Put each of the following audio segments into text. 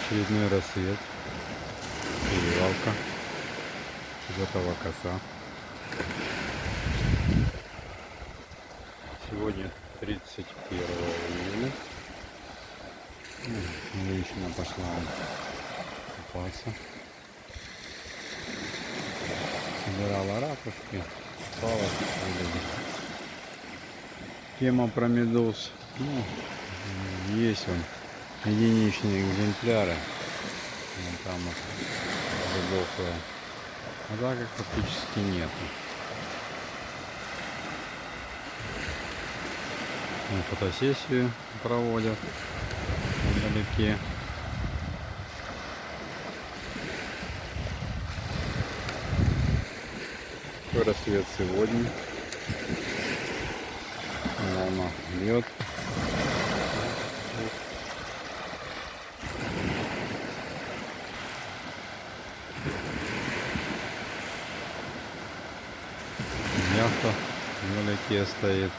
Очередной рассвет. Перевалка. Готова коса. Сегодня 31 июля. Женщина пошла купаться. Собирала ракушки. Купалась. Тема про медуз. Есть он. Единичные экземпляры. Вон там вот задохлые. А так их практически нету. Фотосессию проводят вдалеке. Какой рассвет сегодня. Волна бьет. Яхта вдалеке стоит.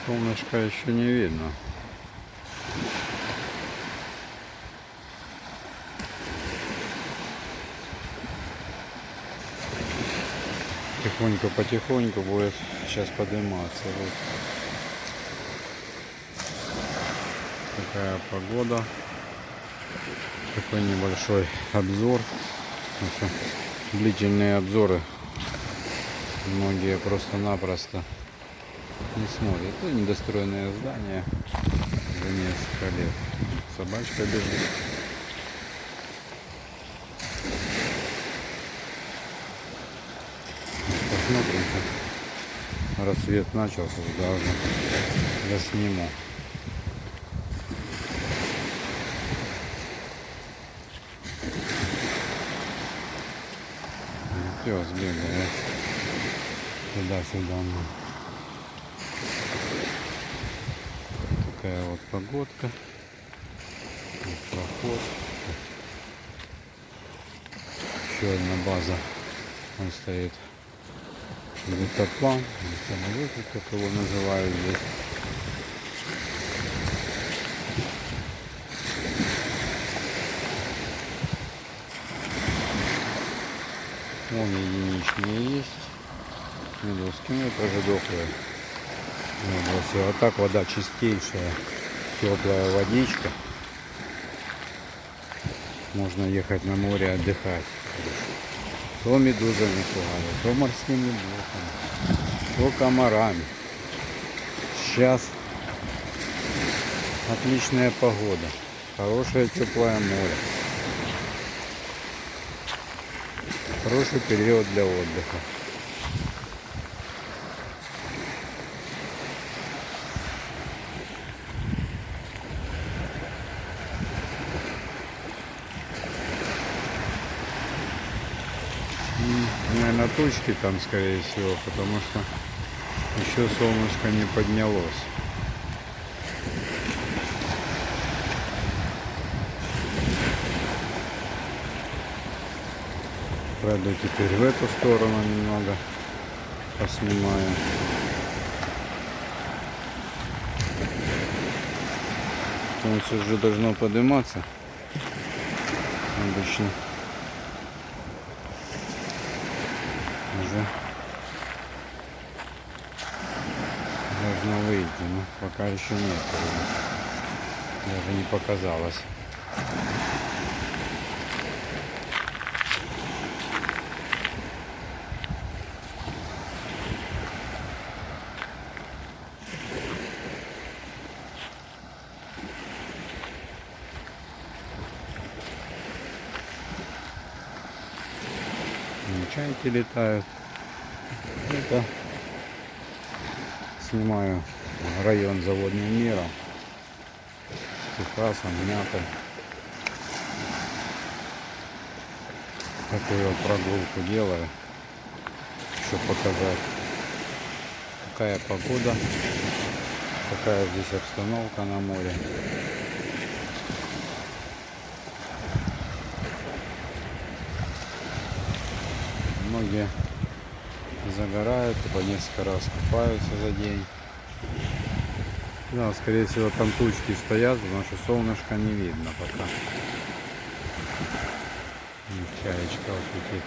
Солнышко еще не видно. Потихоньку будет сейчас подниматься. Вот такая погода. Такой небольшой обзор. Длительные обзоры многие просто-напросто не смотрят. Это недостроенное здание за несколько лет. Собачка бежит. Посмотрим, как рассвет начался, даже засниму. Пес бегает туда-сюда. Такая вот погодка. Вот проход. Еще одна база. Он стоит. Дельтаплан. Как его называют здесь. Вон единичные есть. Медузки, ну это же дохлые. А так вода чистейшая, теплая водичка. Можно ехать на море отдыхать. То медузами плавают, то морскими блоками, то комарами. Сейчас отличная погода, хорошее теплое море. Хороший период для отдыха. Наверное, тучки там, скорее всего, потому что еще солнышко не поднялось. Пройду теперь в эту сторону немного, поснимаю. Солнце уже должно подниматься обычно. Уже должно выйти, но пока еще нет. Даже не показалось. Чайки летают. Это снимаю район Заводным миром. Техасом, мятой. Такую вот прогулку делаю. Еще показать, какая погода, какая здесь обстановка на море. Многие загорают, по несколько раз купаются за день. Да, скорее всего там тучки стоят, потому что солнышко не видно пока. Чаечка вот летит.